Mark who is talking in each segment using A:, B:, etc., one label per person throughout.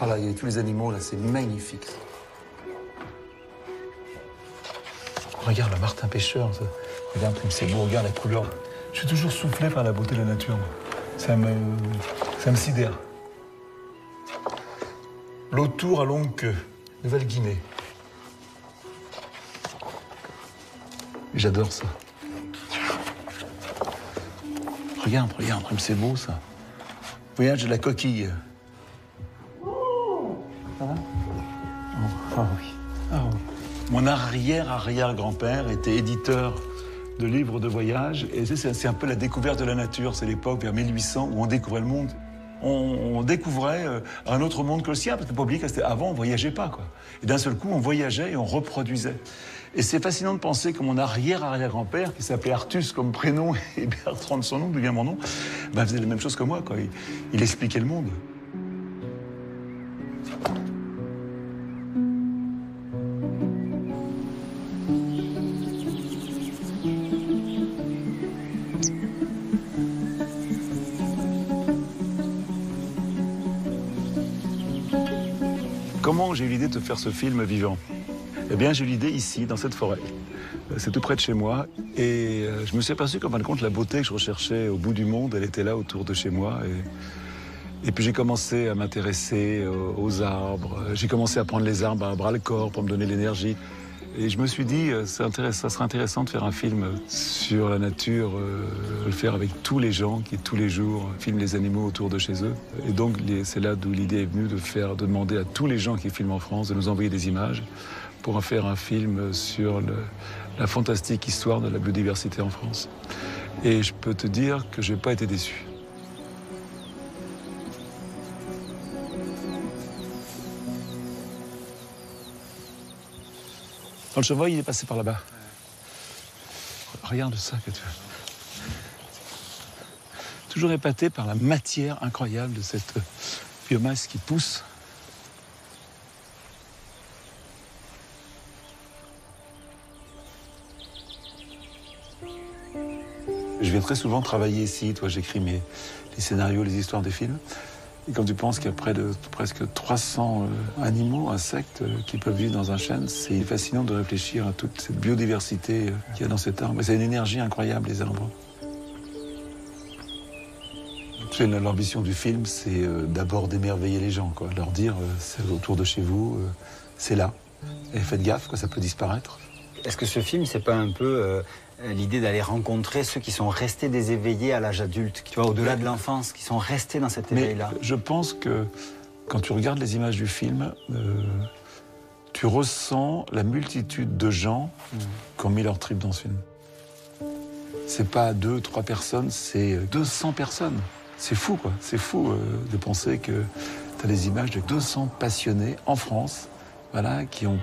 A: Oh là, il y a tous les animaux, là, c'est magnifique. Regarde le martin pêcheur, ça. Regarde comme c'est beau, regarde la couleur. Je suis toujours soufflé par la beauté de la nature. Ça me sidère. L'autour à longue queue, Nouvelle-Guinée. J'adore ça. Regarde, comme c'est beau ça. Voyage de la coquille. Ça va? Ah oui. Ah oui. Mon arrière-arrière-grand-père était éditeur de livres de voyage. Et c'est un peu la découverte de la nature. C'est l'époque vers 1800 où on découvrait le monde. On découvrait un autre monde que le sien. Parce qu'il faut pas oublier qu'avant, on ne voyageait pas, quoi. Et d'un seul coup, on voyageait et on reproduisait. Et c'est fascinant de penser que mon arrière-arrière-grand-père, qui s'appelait Artus comme prénom et Bertrand de son nom, d'où vient mon nom, faisait la même chose que moi, quoi. Il expliquait le monde. Comment j'ai eu l'idée de faire ce film vivant? Eh bien, j'ai eu l'idée ici, dans cette forêt. C'est tout près de chez moi. Et je me suis aperçu qu'en fin de compte, la beauté que je recherchais au bout du monde, elle était là, autour de chez moi. Et puis j'ai commencé à m'intéresser aux arbres. J'ai commencé à prendre les arbres à bras-le-corps pour me donner l'énergie. Et je me suis dit, ça serait intéressant de faire un film sur la nature, le faire avec tous les gens qui, tous les jours, filment les animaux autour de chez eux. Et donc, c'est là d'où l'idée est venue de demander à tous les gens qui filment en France de nous envoyer des images pour en faire un film sur la fantastique histoire de la biodiversité en France. Et je peux te dire que je n'ai pas été déçu. Le chevreuil, il est passé par là-bas. Regarde ça que tu as. Toujours épaté par la matière incroyable de cette biomasse qui pousse. Je viens très souvent travailler ici. Toi, j'écris les scénarios, les histoires des films. Et quand tu penses qu'il y a près de presque 300 animaux, insectes qui peuvent vivre dans un chêne, c'est fascinant de réfléchir à toute cette biodiversité qu'il y a dans cet arbre. C'est une énergie incroyable, les arbres. L'ambition du film, c'est d'abord d'émerveiller les gens, quoi. Leur dire, c'est autour de chez vous, c'est là. Et faites gaffe, ça peut disparaître.
B: Est-ce que ce film, c'est pas un peu l'idée d'aller rencontrer ceux qui sont restés des éveillés à l'âge adulte, tu vois, au-delà de l'enfance, qui sont restés dans cet éveil-là?
A: Je pense que quand tu regardes les images du film, tu ressens la multitude de gens qui ont mis leur trip dans ce film. C'est pas 2, 3 personnes, c'est 200 personnes. C'est fou, quoi. C'est fou de penser que tu as les images de 200 passionnés en France, voilà, qui ont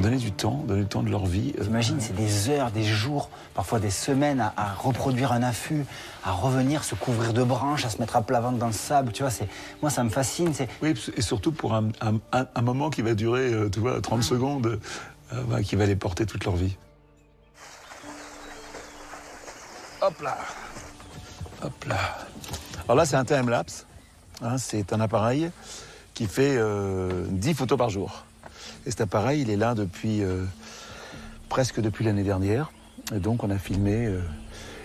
A: donné du temps de leur vie.
B: T'imagines, c'est des heures, des jours, parfois des semaines à reproduire un affût, à revenir, se couvrir de branches, à se mettre à plat ventre dans le sable, tu vois, moi ça me fascine.
A: Oui, et surtout pour un moment qui va durer, tu vois, 30 secondes, qui va les porter toute leur vie. Hop là. Hop là. Alors là, c'est un time-lapse. Hein, c'est un appareil qui fait 10 photos par jour. Et cet appareil, il est là presque depuis l'année dernière. Et donc, on a filmé.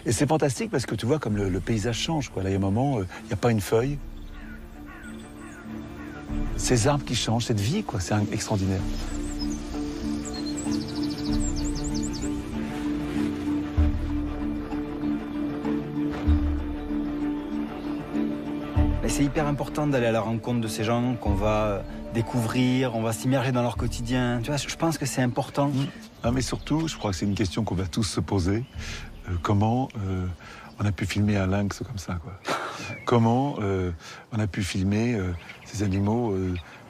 A: Et c'est fantastique parce que tu vois comme le paysage change, quoi. Là, il y a un moment, il n'y a pas une feuille. Ces arbres qui changent, cette vie, quoi, c'est extraordinaire.
B: C'est hyper important d'aller à la rencontre de ces gens qu'on va découvrir, on va s'immerger dans leur quotidien. Tu vois, je pense que c'est important.
A: Ah, mais surtout, je crois que c'est une question qu'on va tous se poser. Comment on a pu filmer un lynx comme ça, quoi? Comment on a pu filmer ces animaux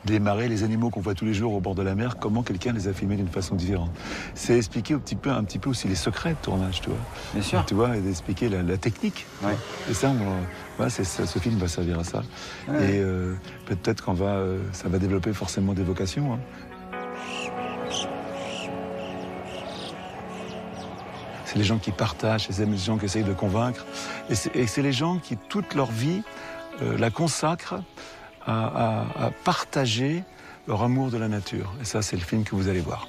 A: des marais, les animaux qu'on voit tous les jours au bord de la mer, comment quelqu'un les a filmés d'une façon différente? C'est expliquer un petit peu aussi les secrets de tournage, tu vois.
B: Bien sûr.
A: Tu vois, et d'expliquer la technique.
B: Ouais.
A: Et ça, ce film va servir à ça. Ouais. Et peut-être ça va développer forcément des vocations. Hein. C'est les gens qui partagent, c'est les gens qui essayent de convaincre. Et c'est les gens qui, toute leur vie, la consacrent à partager leur amour de la nature. Et ça, c'est le film que vous allez voir.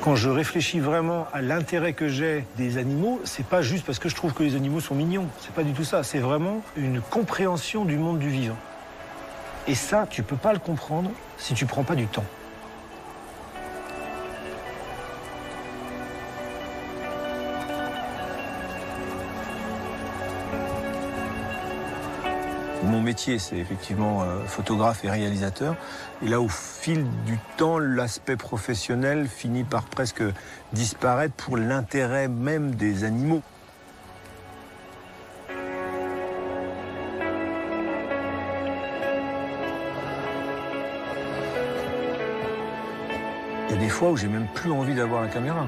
C: Quand je réfléchis vraiment à l'intérêt que j'ai des animaux, c'est pas juste parce que je trouve que les animaux sont mignons. C'est pas du tout ça. C'est vraiment une compréhension du monde du vivant. Et ça, tu peux pas le comprendre si tu prends pas du temps. Mon métier, c'est effectivement photographe et réalisateur. Et là, au fil du temps, l'aspect professionnel finit par presque disparaître pour l'intérêt même des animaux. Il y a des fois où j'ai même plus envie d'avoir la caméra.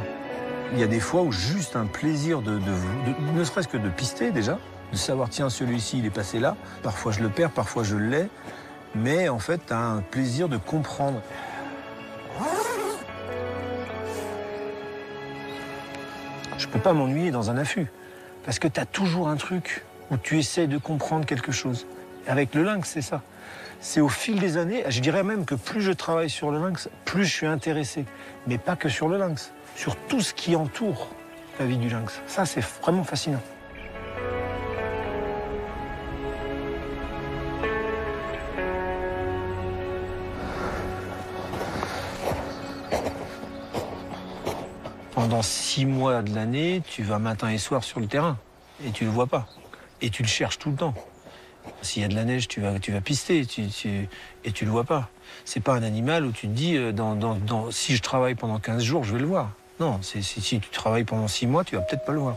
C: Il y a des fois où juste un plaisir ne serait-ce que de pister déjà, de savoir, tiens, celui-ci, il est passé là. Parfois, je le perds, parfois, je l'ai. Mais en fait, tu as un plaisir de comprendre. Je peux pas m'ennuyer dans un affût. Parce que tu as toujours un truc où tu essaies de comprendre quelque chose. Avec le lynx, c'est ça. C'est au fil des années, je dirais même que plus je travaille sur le lynx, plus je suis intéressé. Mais pas que sur le lynx, sur tout ce qui entoure la vie du lynx. Ça, c'est vraiment fascinant. Pendant 6 mois de l'année, tu vas matin et soir sur le terrain et tu le vois pas. Et tu le cherches tout le temps. S'il y a de la neige, tu vas pister et tu le vois pas. C'est pas un animal où tu te dis, si je travaille pendant 15 jours, je vais le voir. Non, si tu travailles pendant 6 mois, tu vas peut-être pas le voir.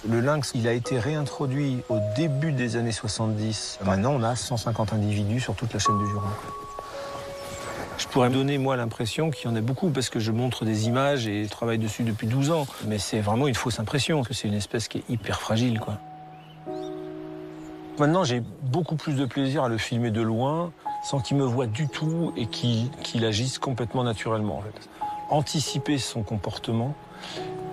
C: Le lynx, il a été réintroduit au début des années 70. Maintenant, on a 150 individus sur toute la chaîne du Jura. Je pourrais me donner, moi, l'impression qu'il y en a beaucoup parce que je montre des images et je travaille dessus depuis 12 ans. Mais c'est vraiment une fausse impression, parce que c'est une espèce qui est hyper fragile, quoi. Maintenant, j'ai beaucoup plus de plaisir à le filmer de loin, sans qu'il me voie du tout et qu'il agisse complètement naturellement, en fait. Anticiper son comportement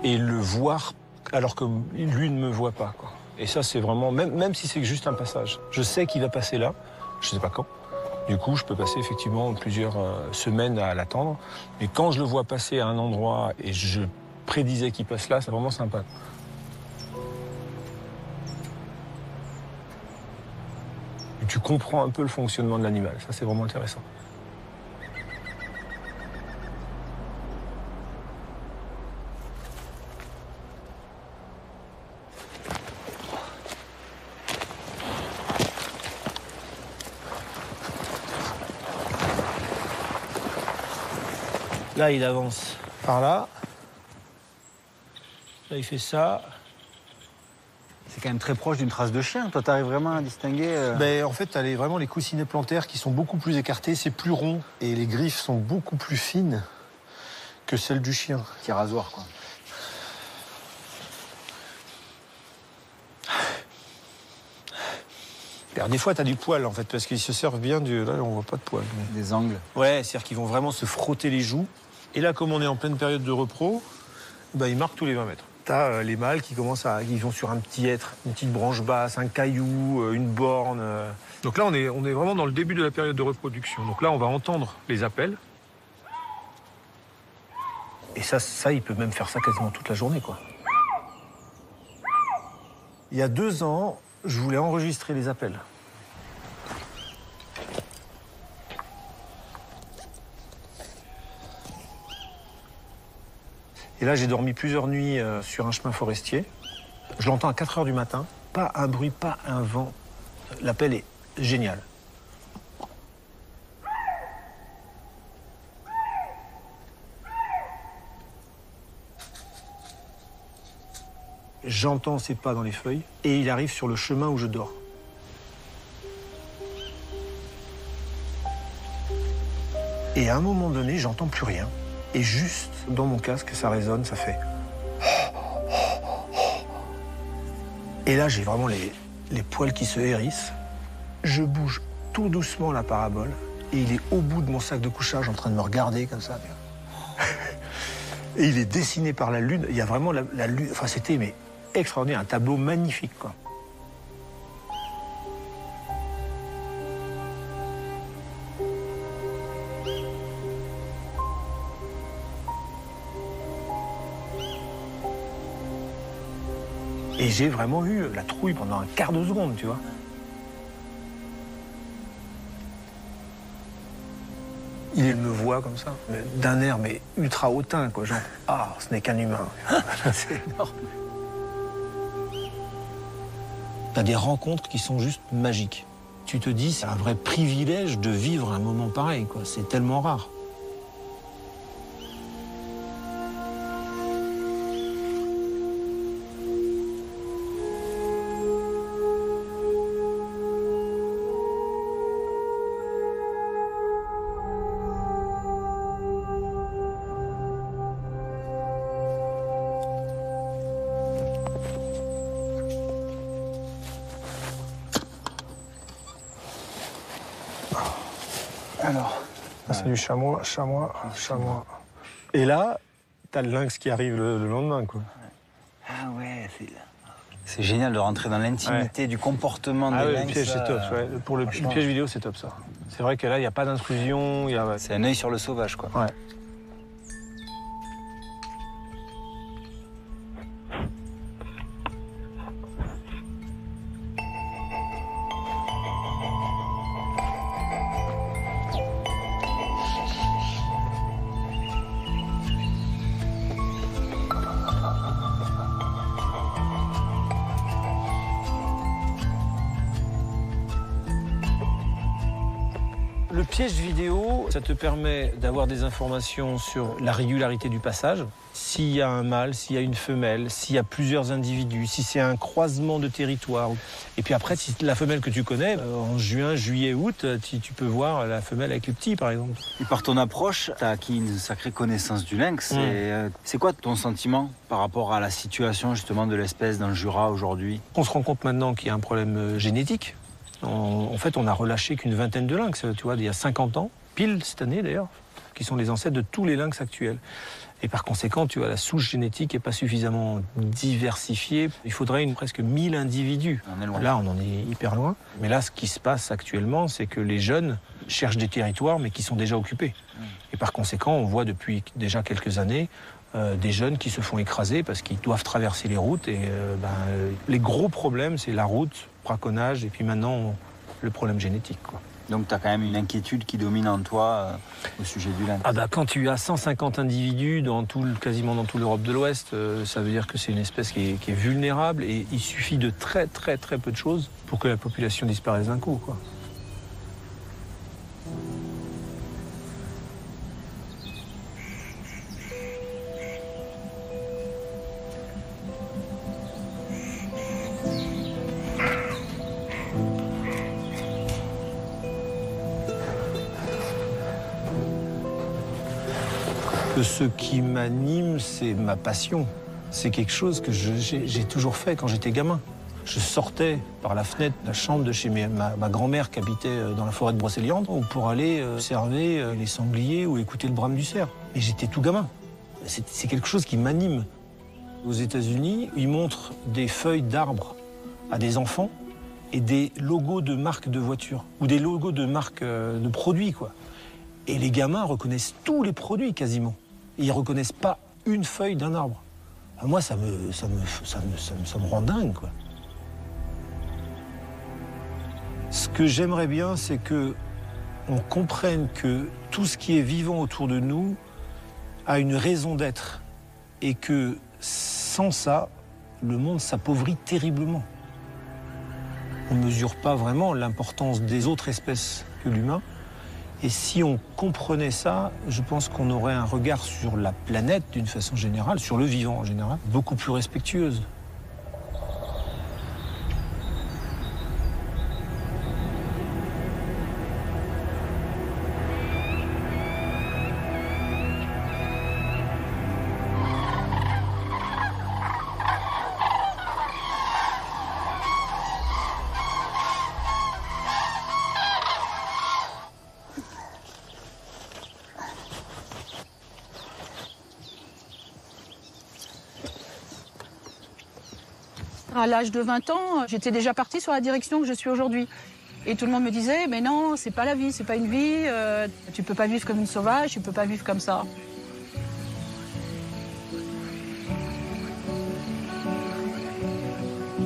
C: et le voir alors que lui ne me voit pas, quoi. Et ça, c'est vraiment, même si c'est juste un passage. Je sais qu'il va passer là, je sais pas quand. Du coup, je peux passer effectivement plusieurs semaines à l'attendre. Mais quand je le vois passer à un endroit et je prédisais qu'il passe là, c'est vraiment sympa. Et tu comprends un peu le fonctionnement de l'animal. Ça, c'est vraiment intéressant. Là, il avance par là. Là, il fait ça.
B: C'est quand même très proche d'une trace de chien. Toi, tu arrives vraiment à distinguer...
C: En fait, tu as vraiment les coussinets plantaires qui sont beaucoup plus écartés. C'est plus rond. Et les griffes sont beaucoup plus fines que celles du chien.
B: Petit rasoir, quoi.
C: Alors, des fois, tu as du poil, en fait, parce qu'ils se servent bien du... Là, on voit pas de poil. Mais...
B: Des angles.
C: Ouais, c'est-à-dire qu'ils vont vraiment se frotter les joues. Et là, comme on est en pleine période de repos, ils marquent tous les 20 mètres. T'as les mâles qui vont sur un petit être, une petite branche basse, un caillou, une borne. Donc là, on est vraiment dans le début de la période de reproduction. Donc là, on va entendre les appels. Et ça, il peut même faire ça quasiment toute la journée, quoi. Il y a 2 ans, je voulais enregistrer les appels. Et là, j'ai dormi plusieurs nuits sur un chemin forestier. Je l'entends à 4h du matin. Pas un bruit, pas un vent. L'appel est génial. j'entends ses pas dans les feuilles et il arrive sur le chemin où je dors. Et à un moment donné, j'entends plus rien. Et juste dans mon casque, ça résonne, ça fait... Et là, j'ai vraiment les poils qui se hérissent. Je bouge tout doucement la parabole et il est au bout de mon sac de couchage en train de me regarder comme ça. Et il est dessiné par la lune. Il y a vraiment la lune. Enfin, c'était mais extraordinaire, un tableau magnifique, quoi. Et j'ai vraiment eu la trouille pendant un quart de seconde, tu vois. Il me voit comme ça, d'un air mais ultra hautain, quoi, genre « Ah, ce n'est qu'un humain ». C'est énorme. T'as des rencontres qui sont juste magiques. Tu te dis, c'est un vrai privilège de vivre un moment pareil, quoi. C'est tellement rare.
B: Alors,
C: c'est du chamois. Et là, t'as le lynx qui arrive le lendemain, quoi.
B: ah ouais, c'est génial de rentrer dans l'intimité du comportement des lynx.
C: Le piège, c'est top. Ouais. Pour le piège vidéo, c'est top, ça. C'est vrai que là, il n'y a pas d'intrusion.
B: C'est un œil sur le sauvage, quoi.
C: Ouais. Le piège vidéo, ça te permet d'avoir des informations sur la régularité du passage. S'il y a un mâle, s'il y a une femelle, s'il y a plusieurs individus, si c'est un croisement de territoire. Et puis après, si la femelle que tu connais, en juin, juillet, août, tu peux voir la femelle avec les petits, par exemple.
B: Et par ton approche, tu as acquis une sacrée connaissance du lynx. C'est quoi ton sentiment par rapport à la situation justement de l'espèce dans le Jura aujourd'hui?
C: On se rend compte maintenant qu'il y a un problème génétique. En fait, on n'a relâché qu'une vingtaine de lynx, tu vois, il y a 50 ans, pile cette année d'ailleurs, qui sont les ancêtres de tous les lynx actuels. Et par conséquent, tu vois, la souche génétique n'est pas suffisamment diversifiée. Il faudrait presque 1000 individus. Là, on en est hyper loin. Mais là, ce qui se passe actuellement, c'est que les jeunes cherchent des territoires, mais qui sont déjà occupés. Et par conséquent, on voit depuis déjà quelques années des jeunes qui se font écraser parce qu'ils doivent traverser les routes. Et les gros problèmes, c'est la route, braconnage, et puis maintenant, le problème génétique, quoi.
B: Donc tu as quand même une inquiétude qui domine en toi au sujet du lynx.
C: Quand tu as 150 individus quasiment dans toute l'Europe de l'Ouest, ça veut dire que c'est une espèce qui est vulnérable et il suffit de très très très peu de choses pour que la population disparaisse d'un coup, quoi. Ce qui m'anime, c'est ma passion. C'est quelque chose que j'ai toujours fait quand j'étais gamin. Je sortais par la fenêtre de la chambre de chez ma grand-mère qui habitait dans la forêt de Brocéliande pour aller observer les sangliers ou écouter le brame du cerf. Et j'étais tout gamin. C'est quelque chose qui m'anime. Aux États-Unis, ils montrent des feuilles d'arbres à des enfants et des logos de marques de voitures ou des logos de marques de produits, quoi. Et les gamins reconnaissent tous les produits quasiment. Et ils ne reconnaissent pas une feuille d'un arbre. Moi, ça me rend dingue, quoi. Ce que j'aimerais bien, c'est qu'on comprenne que tout ce qui est vivant autour de nous a une raison d'être. Et que sans ça, le monde s'appauvrit terriblement. On ne mesure pas vraiment l'importance des autres espèces que l'humain. Et si on comprenait ça, je pense qu'on aurait un regard sur la planète d'une façon générale, sur le vivant en général, beaucoup plus respectueuse.
D: À l'âge de 20 ans, j'étais déjà partie sur la direction que je suis aujourd'hui. Et tout le monde me disait, mais non, c'est pas la vie, c'est pas une vie, tu peux pas vivre comme une sauvage, tu peux pas vivre comme ça.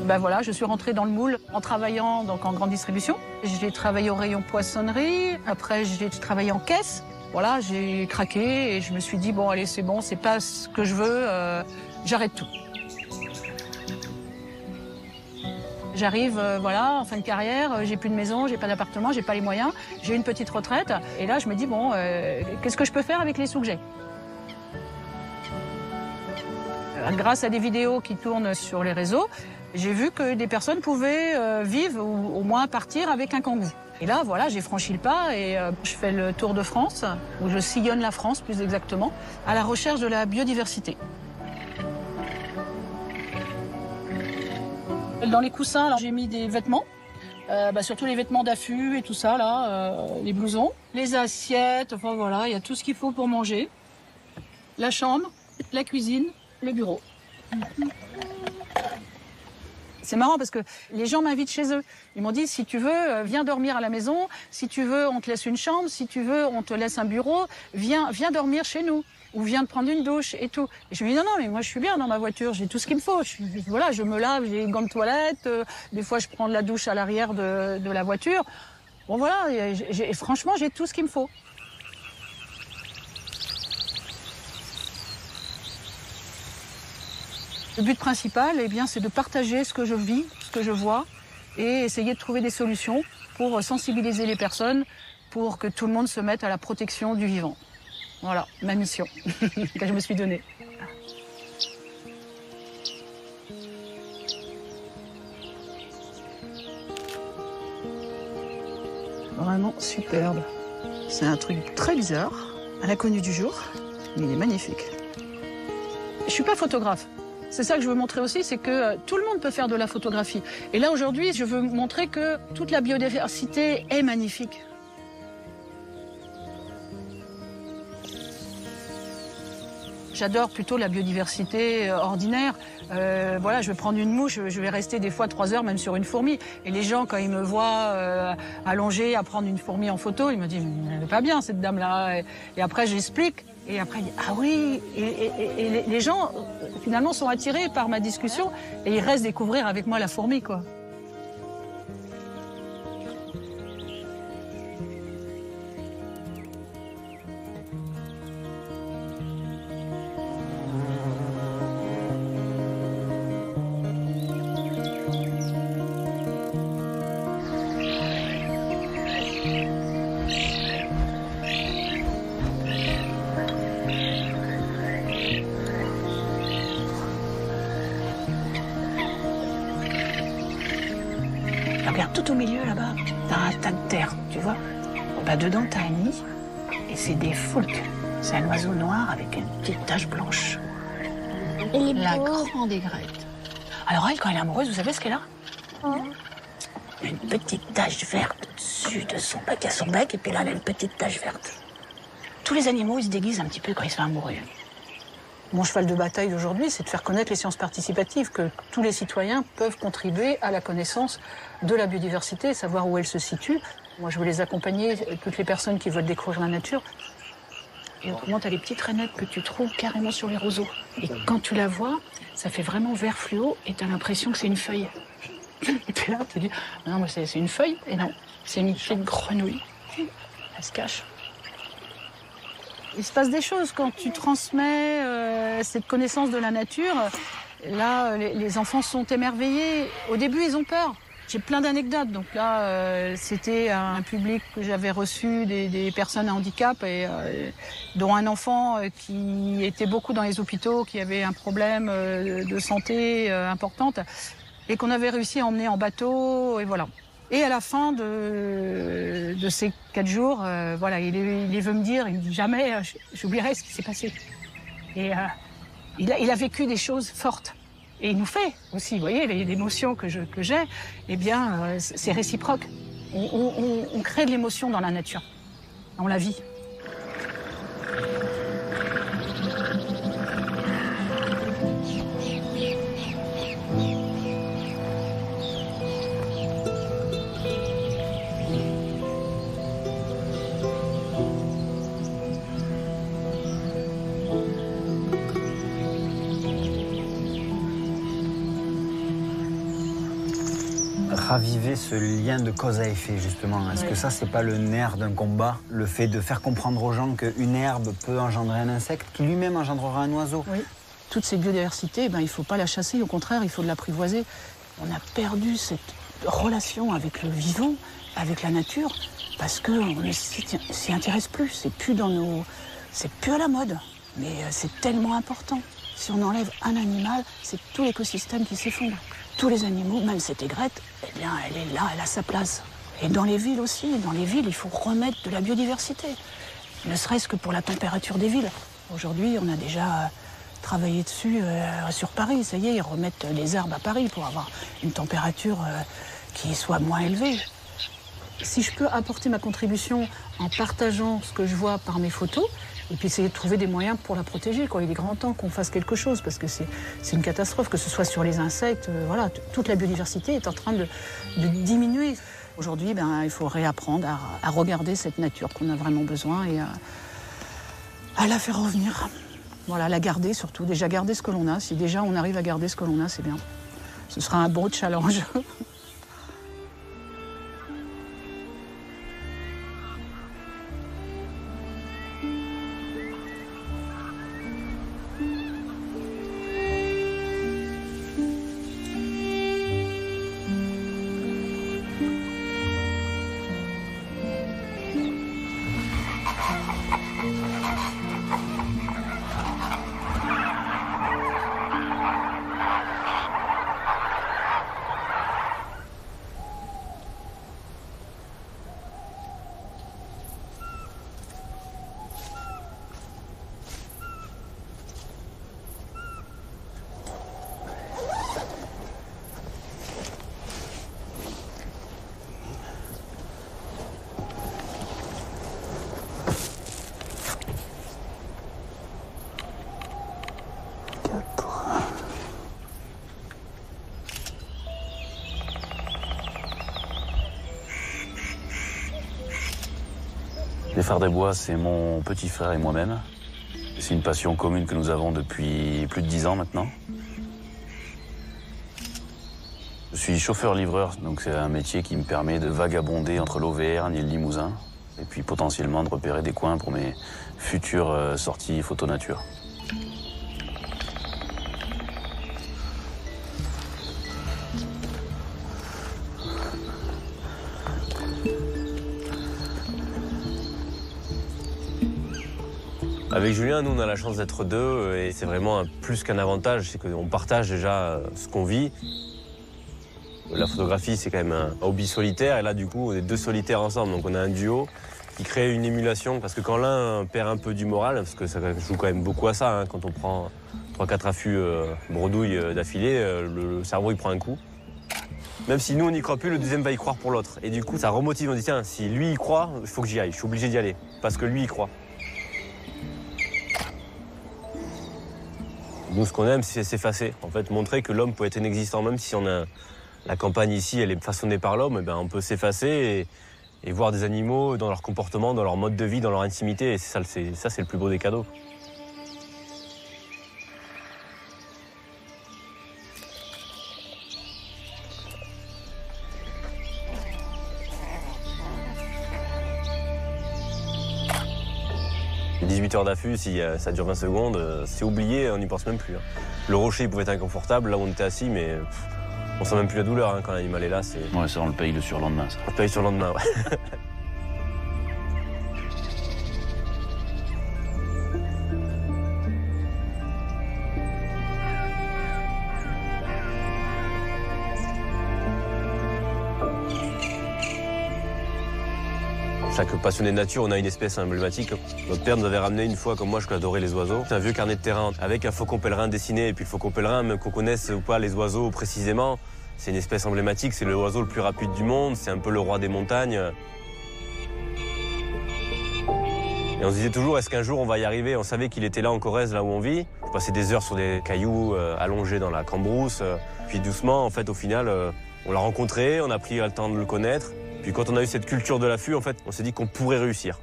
D: Ben voilà, je suis rentrée dans le moule en travaillant donc en grande distribution. J'ai travaillé au rayon poissonnerie, après j'ai travaillé en caisse. Voilà, j'ai craqué et je me suis dit, bon allez, c'est bon, c'est pas ce que je veux, j'arrête tout. J'arrive, voilà, en fin de carrière, j'ai plus de maison, j'ai pas d'appartement, j'ai pas les moyens, j'ai une petite retraite. Et là, je me dis, bon, qu'est-ce que je peux faire avec les sous que j'ai? Grâce à des vidéos qui tournent sur les réseaux, j'ai vu que des personnes pouvaient vivre ou au moins partir avec un kangou. Et là, voilà, j'ai franchi le pas et je fais le tour de France, où je sillonne la France plus exactement, à la recherche de la biodiversité. Dans les coussins, j'ai mis des vêtements, surtout les vêtements d'affût et tout ça, là, les blousons, les assiettes, enfin voilà, il y a tout ce qu'il faut pour manger. La chambre, la cuisine, le bureau. C'est marrant parce que les gens m'invitent chez eux. Ils m'ont dit, si tu veux, viens dormir à la maison. Si tu veux, on te laisse une chambre. Si tu veux, on te laisse un bureau. Viens dormir chez nous. Ou viens de prendre une douche et tout. Et je me dis, non, mais moi, je suis bien dans ma voiture. J'ai tout ce qu'il me faut. Voilà, je me lave, j'ai une gants de toilette. Des fois, je prends de la douche à l'arrière de la voiture. Bon, voilà, franchement, j'ai tout ce qu'il me faut. Le but principal, eh bien, c'est de partager ce que je vis, ce que je vois, et essayer de trouver des solutions pour sensibiliser les personnes, pour que tout le monde se mette à la protection du vivant. Voilà, ma mission que je me suis donnée. Vraiment superbe. C'est un truc très bizarre, à l'inconnu du jour, mais il est magnifique. Je suis pas photographe. C'est ça que je veux montrer aussi, c'est que tout le monde peut faire de la photographie. Et là, aujourd'hui, je veux montrer que toute la biodiversité est magnifique. J'adore plutôt la biodiversité ordinaire. Voilà, je vais prendre une mouche, je vais rester des fois 3 heures même sur une fourmi. Et les gens, quand ils me voient allongée à prendre une fourmi en photo, ils me disent « elle n'est pas bien cette dame-là ». Et après, j'explique. Et après, ils disent « ah oui ». Et les gens, finalement, sont attirés par ma discussion et ils restent découvrir avec moi la fourmi, quoi. Regarde, tout au milieu, là-bas, t'as un tas de terre, tu vois. Bah, dedans, t'as un nid, et c'est des foulques. C'est un oiseau noir avec une petite tache blanche. La grande aigrette. Alors elle, quand elle est amoureuse, vous savez ce qu'elle a? Une petite tache verte au-dessus de son bec. Il y a son bec, et puis là, elle a une petite tache verte. Tous les animaux, ils se déguisent un petit peu quand ils sont amoureux. Mon cheval de bataille d'aujourd'hui, c'est de faire connaître les sciences participatives, que tous les citoyens peuvent contribuer à la connaissance de la biodiversité, savoir où elle se situe. Moi, je veux les accompagner, toutes les personnes qui veulent découvrir la nature. Et autrement, tu as les petites rainettes que tu trouves carrément sur les roseaux. Et quand tu la vois, ça fait vraiment vert fluo et tu as l'impression que c'est une feuille. Et puis là, tu te dis, non, mais c'est une feuille. Et non, c'est une petite grenouille. Elle se cache. Il se passe des choses quand tu transmets cette connaissance de la nature. Là, les enfants sont émerveillés. Au début, ils ont peur. J'ai plein d'anecdotes. Donc là, c'était un public que j'avais reçu des personnes à handicap, dont un enfant qui était beaucoup dans les hôpitaux, qui avait un problème de santé importante, et qu'on avait réussi à emmener en bateau, et voilà. Et à la fin de ces 4 jours, voilà, il veut me dire, il me dit jamais j'oublierai ce qui s'est passé. Et il a vécu des choses fortes. Et il nous fait aussi, vous voyez, l'émotion que j'ai, eh bien, c'est réciproque. On crée de l'émotion dans la nature. On la vit.
B: raviver ce lien de cause à effet, justement. Est-ce que ça, c'est pas le nerf d'un combat? Le fait de faire comprendre aux gens qu'une herbe peut engendrer un insecte qui lui-même engendrera un oiseau?
D: Oui. Toute cette biodiversité, il ne faut pas la chasser, au contraire, il faut l'apprivoiser. On a perdu cette relation avec le vivant, avec la nature, parce qu'on ne s'y intéresse plus. C'est plus à la mode, mais c'est tellement important. Si on enlève un animal, c'est tout l'écosystème qui s'effondre. Tous les animaux, même cette aigrette, eh bien, elle est là, elle a sa place. Et dans les villes aussi, il faut remettre de la biodiversité. Ne serait-ce que pour la température des villes. Aujourd'hui, on a déjà travaillé dessus sur Paris. Ça y est, ils remettent les arbres à Paris pour avoir une température qui soit moins élevée. Si je peux apporter ma contribution en partageant ce que je vois par mes photos, et puis essayer de trouver des moyens pour la protéger. Il est grand temps qu'on fasse quelque chose, parce que c'est une catastrophe, que ce soit sur les insectes. Voilà, toute la biodiversité est en train de diminuer. Aujourd'hui, il faut réapprendre à regarder cette nature qu'on a vraiment besoin et à la faire revenir. Voilà, la garder surtout. Déjà garder ce que l'on a. Si déjà on arrive à garder ce que l'on a, c'est bien. Ce sera un beau challenge.
E: Les Phares des Bois, c'est mon petit frère et moi-même. C'est une passion commune que nous avons depuis plus de 10 ans maintenant. Je suis chauffeur-livreur, donc c'est un métier qui me permet de vagabonder entre l'Auvergne et le Limousin, et puis potentiellement de repérer des coins pour mes futures sorties photo-nature.
F: Avec Julien, nous, on a la chance d'être deux et c'est vraiment plus qu'un avantage, c'est qu'on partage déjà ce qu'on vit. La photographie, c'est quand même un hobby solitaire et là, du coup, on est deux solitaires ensemble, donc on a un duo qui crée une émulation parce que quand l'un perd un peu du moral, parce que ça joue quand même beaucoup à ça, hein, quand on prend 3-4 affûts bredouilles d'affilée, le cerveau, il prend un coup. Même si nous, on n'y croit plus, le deuxième va y croire pour l'autre. Et du coup, ça remotive, on dit, tiens, si lui y croit, il faut que j'y aille, je suis obligé d'y aller, parce que lui y croit. Nous, ce qu'on aime, c'est s'effacer. En fait, montrer que l'homme peut être inexistant. Même si la campagne ici, elle est façonnée par l'homme, on peut s'effacer et voir des animaux dans leur comportement, dans leur mode de vie, dans leur intimité. Et ça, c'est le plus beau des cadeaux. Les 18 heures d'affût, si ça dure 20 secondes, c'est oublié, on n'y pense même plus. Hein. Le rocher, il pouvait être inconfortable, là où on était assis, mais on sent même plus la douleur quand l'animal est là.
E: Ouais, ça, on le paye le surlendemain, ça.
F: On le paye sur le lendemain, ouais. Chaque passionné de nature, on a une espèce emblématique. Notre père nous avait ramené une fois, comme moi, je adorais les oiseaux. C'est un vieux carnet de terrain avec un faucon pèlerin dessiné. Et puis le faucon pèlerin, même qu'on connaisse ou pas les oiseaux précisément, c'est une espèce emblématique. C'est l'oiseau le plus rapide du monde. C'est un peu le roi des montagnes. Et on se disait toujours, est-ce qu'un jour on va y arriver? On savait qu'il était là en Corrèze, là où on vit. On passait des heures sur des cailloux allongés dans la cambrousse. Puis doucement, en fait, au final, on l'a rencontré, on a pris le temps de le connaître. Puis quand on a eu cette culture de l'affût, en fait, on s'est dit qu'on pourrait réussir.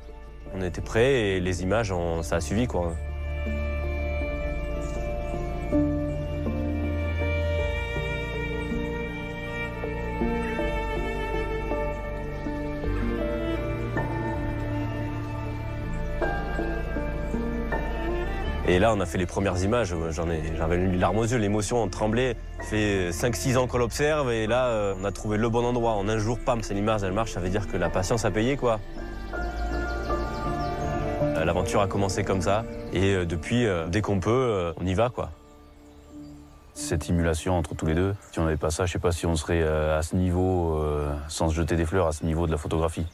F: On était prêts et les images, ça a suivi, quoi. Et là, on a fait les premières images, j'avais une larme aux yeux, l'émotion, on tremblait. Ça fait 5-6 ans qu'on l'observe et là, on a trouvé le bon endroit. En un jour, pam, c'est l'image, elle marche, ça veut dire que la patience a payé, quoi. L'aventure a commencé comme ça et depuis, dès qu'on peut, on y va, quoi.
E: Cette émulation entre tous les deux, si on n'avait pas ça, je ne sais pas si on serait à ce niveau, sans se jeter des fleurs, à ce niveau de la photographie.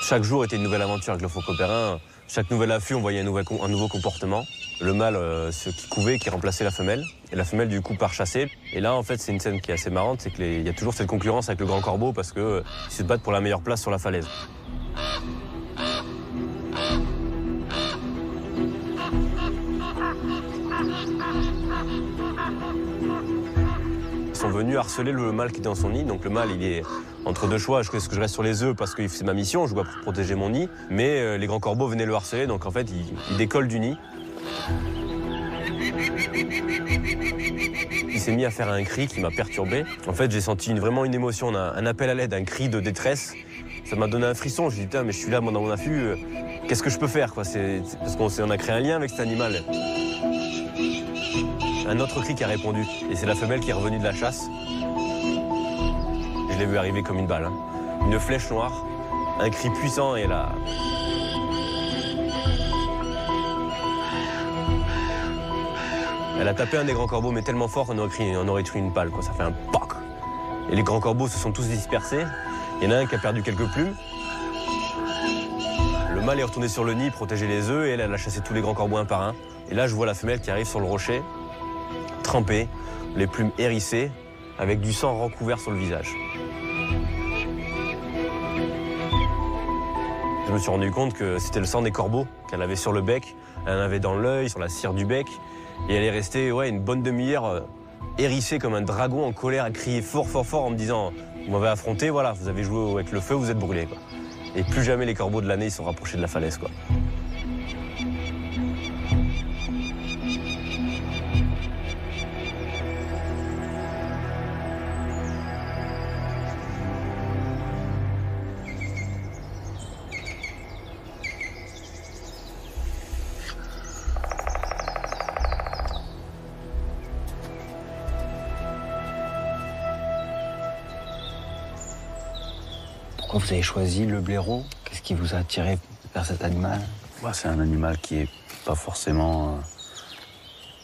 F: Chaque jour était une nouvelle aventure avec le Faucon Perrin. Chaque nouvel affût, on voyait un nouveau comportement. Le mâle, ce qui couvait, qui remplaçait la femelle. Et la femelle, du coup, part chasser. Et là, en fait, c'est une scène qui est assez marrante, c'est qu'il y a toujours cette concurrence avec le grand corbeau parce qu'ils se battent pour la meilleure place sur la falaise. Ils sont venus harceler le mâle qui était dans son nid. Donc le mâle, il est entre deux choix. Est-ce que je reste sur les œufs parce que c'est ma mission, je dois protéger mon nid. Mais les grands corbeaux venaient le harceler, donc en fait, il décolle du nid. Il s'est mis à faire un cri qui m'a perturbé. En fait, j'ai senti vraiment une émotion, un appel à l'aide, un cri de détresse. Ça m'a donné un frisson. Je me suis dit, mais je suis là, moi, dans mon affût. Qu'est-ce que je peux faire, quoi? Parce qu'on a créé un lien avec cet animal. Un autre cri qui a répondu. Et c'est la femelle qui est revenue de la chasse. Je l'ai vu arriver comme une balle. Hein. Une flèche noire, un cri puissant et là... Elle a tapé un des grands corbeaux, mais tellement fort qu'on aurait tué une pâle, quoi. Ça fait un POC. Et les grands corbeaux se sont tous dispersés. Il y en a un qui a perdu quelques plumes. Le mâle est retourné sur le nid, protéger les œufs, et elle a chassé tous les grands corbeaux un par un. Et là, je vois la femelle qui arrive sur le rocher, trempée, les plumes hérissées, avec du sang recouvert sur le visage. Je me suis rendu compte que c'était le sang des corbeaux qu'elle avait sur le bec, elle en avait dans l'œil, sur la cire du bec, et elle est restée une bonne demi-heure hérissée comme un dragon en colère, à crier fort, fort, fort en me disant « Vous m'avez affronté, voilà, vous avez joué avec le feu, vous êtes brûlés. » Et plus jamais les corbeaux de l'année sont rapprochés de la falaise, quoi.
B: Pourquoi vous avez choisi le blaireau? Qu'est-ce qui vous a attiré vers cet animal?
E: C'est un animal qui n'est pas forcément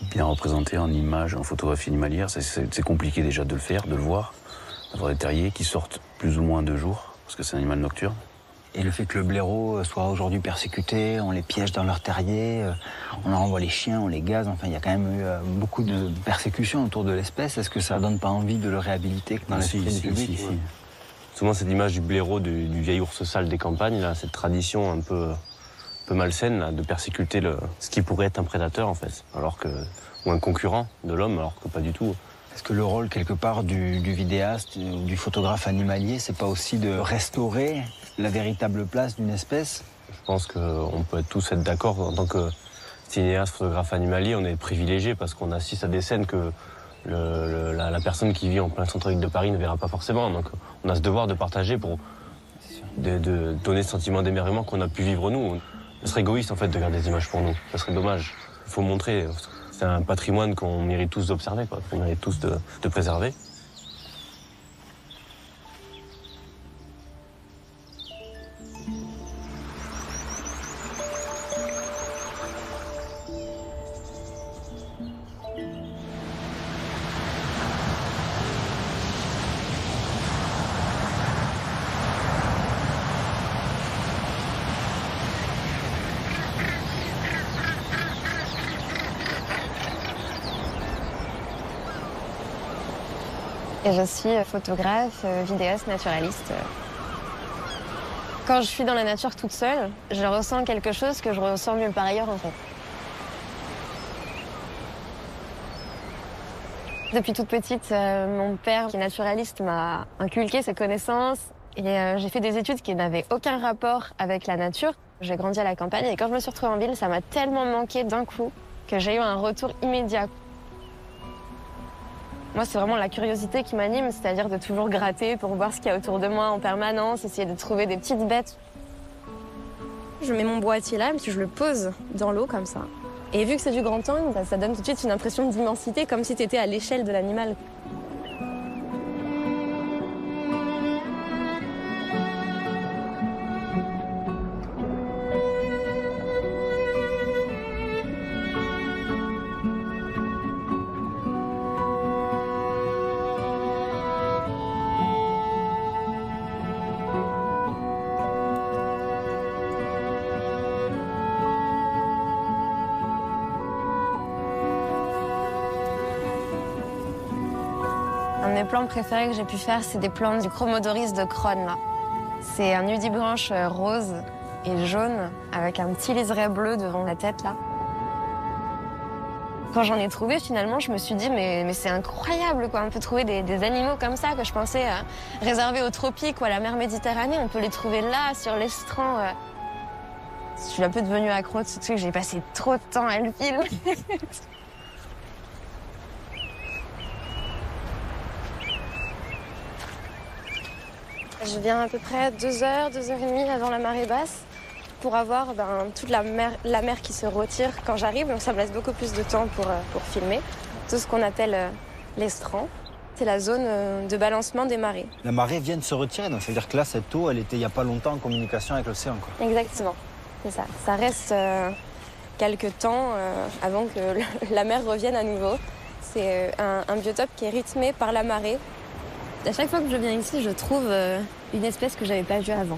E: bien représenté en image, en photographie animalière. C'est compliqué déjà de le faire, de le voir, d'avoir des terriers qui sortent plus ou moins 2 jours, parce que c'est un animal nocturne.
B: Et le fait que le blaireau soit aujourd'hui persécuté, on les piège dans leur terrier, on leur envoie les chiens, on les gaze, enfin il y a quand même eu beaucoup de persécutions autour de l'espèce. Est-ce que ça donne pas envie de le réhabiliter dans l'esprit du public?
E: Si.
F: Souvent cette image du blaireau, du vieil ours sale des campagnes, là, cette tradition un peu malsaine là, de persécuter ce qui pourrait être un prédateur en fait, ou un concurrent de l'homme, alors que pas du tout.
B: Est-ce que le rôle quelque part du vidéaste ou du photographe animalier, c'est pas aussi de restaurer la véritable place d'une espèce?
F: Je pense qu'on peut tous être d'accord en tant que cinéaste, photographe animalier, on est privilégié parce qu'on assiste à des scènes que la personne qui vit en plein centre-ville de Paris ne verra pas forcément. Donc on a ce devoir de partager pour de donner ce sentiment d'émerveillement qu'on a pu vivre nous. Ce serait égoïste en fait de garder des images pour nous. Ça serait dommage. Il faut montrer. C'est un patrimoine qu'on mérite tous d'observer, qu'on mérite tous de préserver.
G: Et je suis photographe, vidéaste, naturaliste. Quand je suis dans la nature toute seule, je ressens quelque chose que je ressens nulle part ailleurs en fait. Depuis toute petite, mon père, qui est naturaliste, m'a inculqué ses connaissances. Et j'ai fait des études qui n'avaient aucun rapport avec la nature. J'ai grandi à la campagne et quand je me suis retrouvée en ville, ça m'a tellement manqué d'un coup que j'ai eu un retour immédiat. Moi, c'est vraiment la curiosité qui m'anime, c'est-à-dire de toujours gratter pour voir ce qu'il y a autour de moi en permanence, essayer de trouver des petites bêtes. Je mets mon boîtier là, puis je le pose dans l'eau comme ça. Et vu que c'est du grand angle, ça donne tout de suite une impression d'immensité, comme si tu étais à l'échelle de l'animal. Un de mes plans préférés que j'ai pu faire, c'est des plans du Chromodoris de Crosne, là. C'est un nudibranche rose et jaune, avec un petit liseré bleu devant la tête, là. Quand j'en ai trouvé, finalement, je me suis dit, mais c'est incroyable, quoi. On peut trouver des animaux comme ça, que je pensais réservés aux tropiques ou à la mer Méditerranée. On peut les trouver là, sur l'estran. Je suis un peu devenue accro de ce truc, j'ai passé trop de temps à le filmer. Je viens à peu près 2 heures, 2h30 avant la marée basse pour avoir toute la mer qui se retire quand j'arrive. Donc ça me laisse beaucoup plus de temps pour filmer. Tout ce qu'on appelle l'estran, c'est la zone de balancement des marées.
B: La marée vient de se retirer, donc ça veut dire que là, cette eau, elle était il n'y a pas longtemps en communication avec l'océan, quoi.
G: Exactement, c'est ça. Ça reste quelques temps avant que la mer revienne à nouveau. C'est un biotope qui est rythmé par la marée. À chaque fois que je viens ici, je trouve une espèce que j'avais pas vue avant.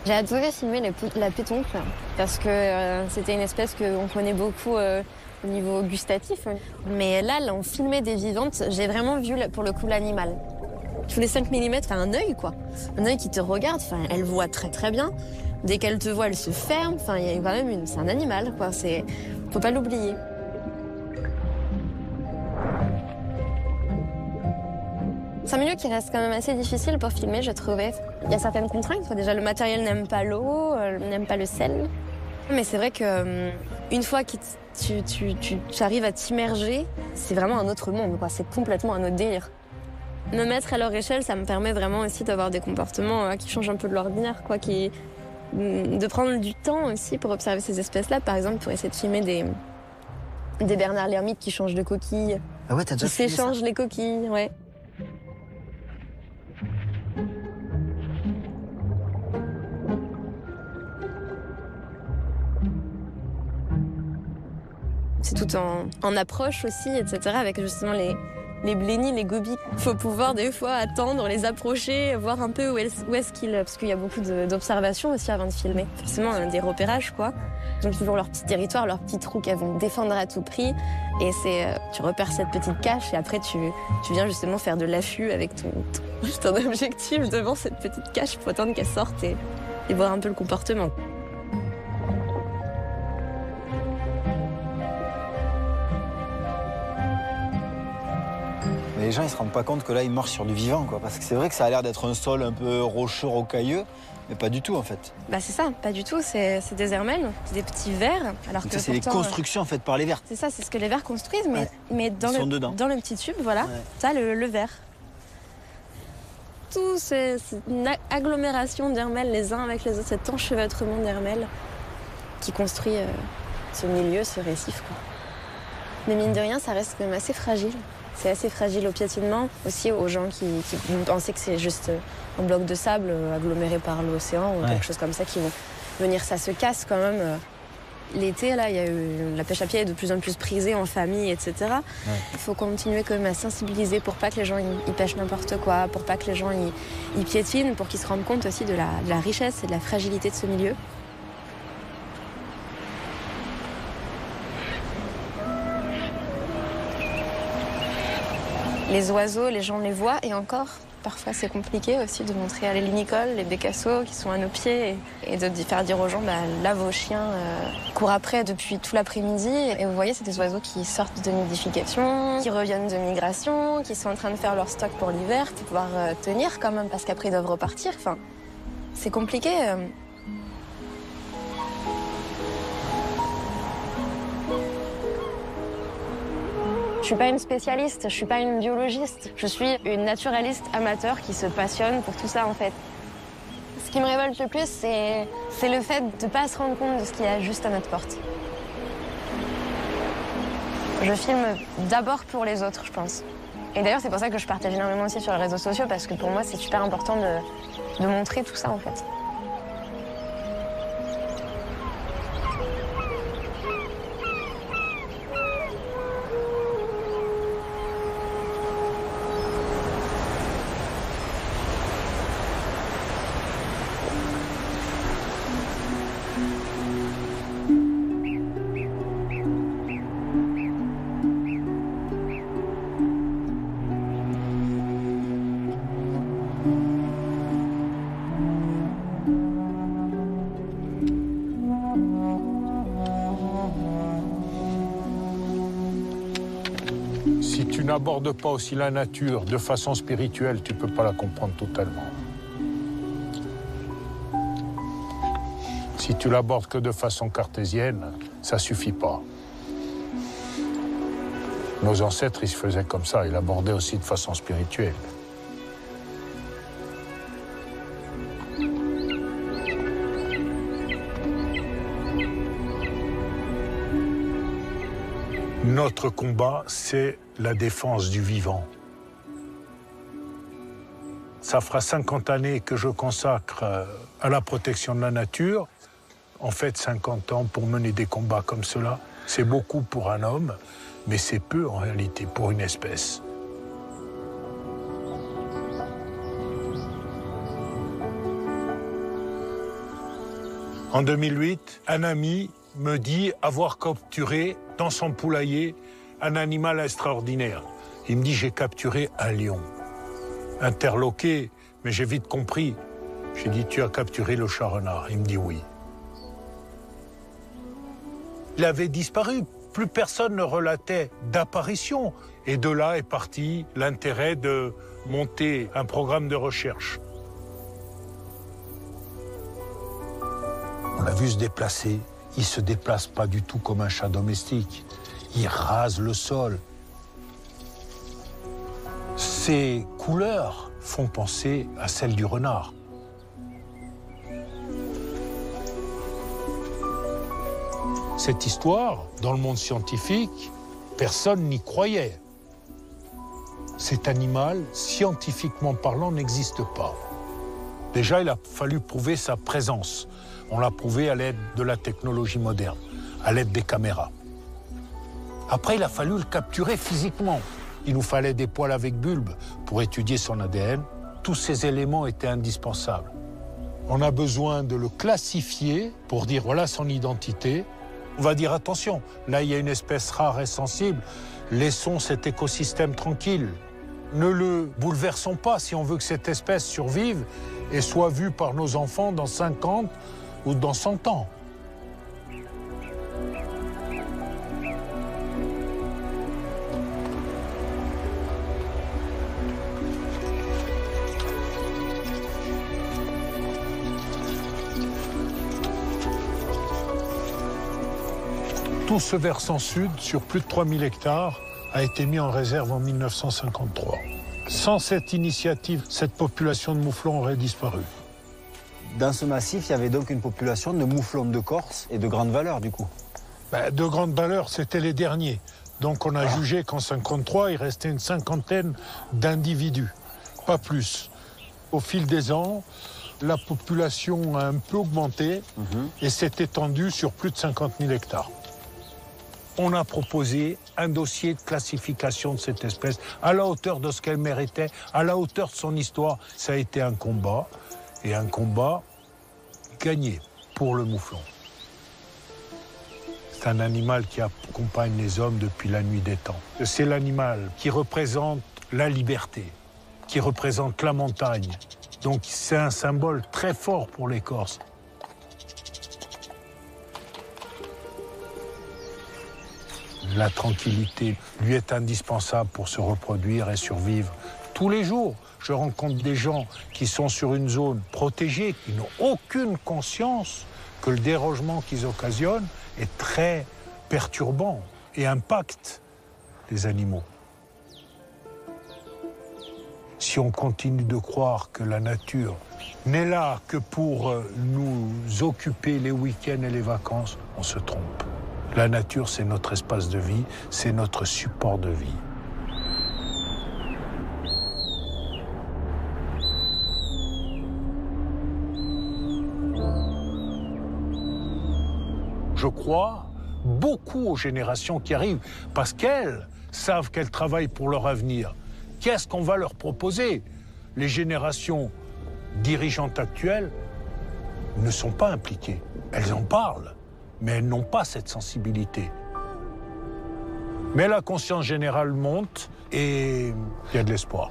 G: J'ai adoré filmer la pétoncle parce que c'était une espèce qu'on connaît beaucoup au niveau gustatif. Mais là, on filmait des vivantes, j'ai vraiment vu pour le coup l'animal. Tous les 5 mm, t'as un œil, quoi. Un œil qui te regarde, elle voit très très bien. Dès qu'elle te voit, elle se ferme. Il y a quand même c'est un animal, quoi. Faut pas l'oublier. C'est un milieu qui reste quand même assez difficile pour filmer, je trouvais. Il y a certaines contraintes. Déjà, le matériel n'aime pas l'eau, n'aime pas le sel. Mais c'est vrai que une fois que tu arrives à t'immerger, c'est vraiment un autre monde, quoi. C'est complètement un autre délire. Me mettre à leur échelle, ça me permet vraiment aussi d'avoir des comportements qui changent un peu de l'ordinaire, quoi. De prendre du temps aussi pour observer ces espèces-là. Par exemple, pour essayer de filmer des bernard l'ermite qui changent de coquille.
B: Ah ouais, t'as déjà filmé ça ?
G: Qui s'échangent les coquilles, ouais. C'est tout en approche aussi, etc. Avec justement les blennies, les gobies. Il faut pouvoir des fois attendre, les approcher, voir un peu où est-ce qu'ils... Parce qu'il y a beaucoup d'observations aussi avant de filmer. Forcément, des repérages, quoi. Ils ont toujours leur petit territoire, leur petit trou qu'elles vont défendre à tout prix. Et tu repères cette petite cache et après tu viens justement faire de l'affût avec ton objectif devant cette petite cache pour attendre qu'elle sorte et voir un peu le comportement.
B: Mais les gens, ils se rendent pas compte que là, ils marchent sur du vivant, quoi. Parce que c'est vrai que ça a l'air d'être un sol un peu rocheux, rocailleux, mais pas du tout, en fait.
G: C'est ça, pas du tout. C'est des hermènes, c'est des petits vers. Alors
B: donc
G: que
B: ça, c'est les constructions faites par les vers.
G: C'est ça, c'est ce que les vers construisent, mais dans le petit tube, voilà, t'as le ver. Tout, c'est une agglomération d'hermelles les uns avec les autres, cet enchevêtrement d'hermelles qui construit ce milieu, ce récif, quoi. Mais mine de rien, ça reste quand même assez fragile. C'est assez fragile au piétinement, aussi aux gens qui vont penser que c'est juste un bloc de sable aggloméré par l'océan ou quelque chose comme ça qui vont venir. Ça se casse quand même. L'été, là, la pêche à pied est de plus en plus prisée en famille, etc. Il faut continuer quand même à sensibiliser pour pas que les gens ils pêchent n'importe quoi, pour pas que les gens ils piétinent, pour qu'ils se rendent compte aussi de la richesse et de la fragilité de ce milieu. Les oiseaux, les gens les voient et encore, parfois c'est compliqué aussi de montrer à les limicoles, les bécassos qui sont à nos pieds et de faire dire aux gens, là vos chiens courent après depuis tout l'après-midi. Et vous voyez, c'est des oiseaux qui sortent de nidification, qui reviennent de migration, qui sont en train de faire leur stock pour l'hiver, pour pouvoir tenir quand même, parce qu'après ils doivent repartir. Enfin, c'est compliqué. Je suis pas une spécialiste, je suis pas une biologiste. Je suis une naturaliste amateur qui se passionne pour tout ça, en fait. Ce qui me révolte le plus, c'est le fait de ne pas se rendre compte de ce qu'il y a juste à notre porte. Je filme d'abord pour les autres, je pense. Et d'ailleurs, c'est pour ça que je partage énormément aussi sur les réseaux sociaux, parce que pour moi, c'est super important de montrer tout ça, en fait.
H: Si tu n'abordes pas aussi la nature de façon spirituelle, tu ne peux pas la comprendre totalement. Si tu l'abordes que de façon cartésienne, ça ne suffit pas. Nos ancêtres, ils se faisaient comme ça, ils l'abordaient aussi de façon spirituelle. Notre combat, c'est la défense du vivant. Ça fera 50 années que je consacre à la protection de la nature. En fait, 50 ans pour mener des combats comme cela, c'est beaucoup pour un homme, mais c'est peu en réalité pour une espèce. En 2008, un ami me dit avoir capturé dans son poulailler un animal extraordinaire. Il me dit, j'ai capturé un lion. Interloqué, mais j'ai vite compris. J'ai dit, tu as capturé le chat-renard. Il me dit oui. Il avait disparu. Plus personne ne relatait d'apparition. Et de là est parti l'intérêt de monter un programme de recherche. On l'a vu se déplacer. Il ne se déplace pas du tout comme un chat domestique. Il rase le sol. Ses couleurs font penser à celles du renard. Cette histoire, dans le monde scientifique, personne n'y croyait. Cet animal, scientifiquement parlant, n'existe pas. Déjà, il a fallu prouver sa présence. On l'a prouvé à l'aide de la technologie moderne, à l'aide des caméras. Après, il a fallu le capturer physiquement. Il nous fallait des poils avec bulbe pour étudier son ADN. Tous ces éléments étaient indispensables. On a besoin de le classifier pour dire voilà son identité. On va dire attention, là il y a une espèce rare et sensible. Laissons cet écosystème tranquille. Ne le bouleversons pas si on veut que cette espèce survive et soit vue par nos enfants dans 50 ou dans 100 ans. Tout ce versant sud, sur plus de 3000 hectares, a été mis en réserve en 1953. Sans cette initiative, cette population de mouflons aurait disparu.
B: Dans ce massif, il y avait donc une population de mouflons de Corse et de grande valeur, du coup.
H: De grande valeur, c'était les derniers. Donc on a jugé qu'en 1953, il restait une cinquantaine d'individus, pas plus. Au fil des ans, la population a un peu augmenté et s'est étendue sur plus de 50 000 hectares. On a proposé un dossier de classification de cette espèce à la hauteur de ce qu'elle méritait, à la hauteur de son histoire. Ça a été un combat, et un combat gagné pour le mouflon. C'est un animal qui accompagne les hommes depuis la nuit des temps. C'est l'animal qui représente la liberté, qui représente la montagne. Donc c'est un symbole très fort pour les Corses. La tranquillité lui est indispensable pour se reproduire et survivre. Tous les jours, je rencontre des gens qui sont sur une zone protégée, qui n'ont aucune conscience que le dérogement qu'ils occasionnent est très perturbant et impacte les animaux. si on continue de croire que la nature n'est là que pour nous occuper les week-ends et les vacances, on se trompe. La nature, c'est notre espace de vie, c'est notre support de vie. Je crois beaucoup aux générations qui arrivent, parce qu'elles savent qu'elles travaillent pour leur avenir. Qu'est-ce qu'on va leur proposer? Les générations dirigeantes actuelles ne sont pas impliquées. Elles en parlent, mais elles n'ont pas cette sensibilité. Mais la conscience générale monte et il y a de l'espoir.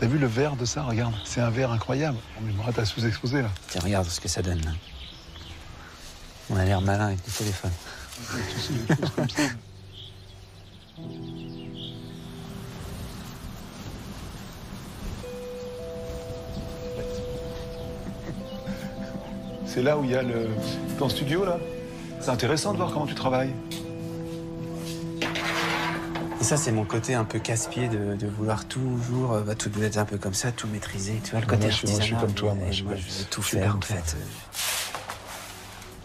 A: T'as vu le verre de ça? Regarde, c'est un verre incroyable. Oh, mais Mourad, t'as sous-exposé là.
B: Tiens, regarde ce que ça donne. Là. On a l'air malin avec le téléphone.
A: Tu sais, des choses comme ça. C'est là où il y a ton studio là. C'est intéressant de voir comment tu travailles.
I: Et ça, c'est mon côté un peu casse-pied de vouloir toujours tout être un peu comme ça, tout maîtriser. Tu vois, le côté artisanal.
A: Moi, je suis comme toi. Moi,
I: je veux tout faire, en fait.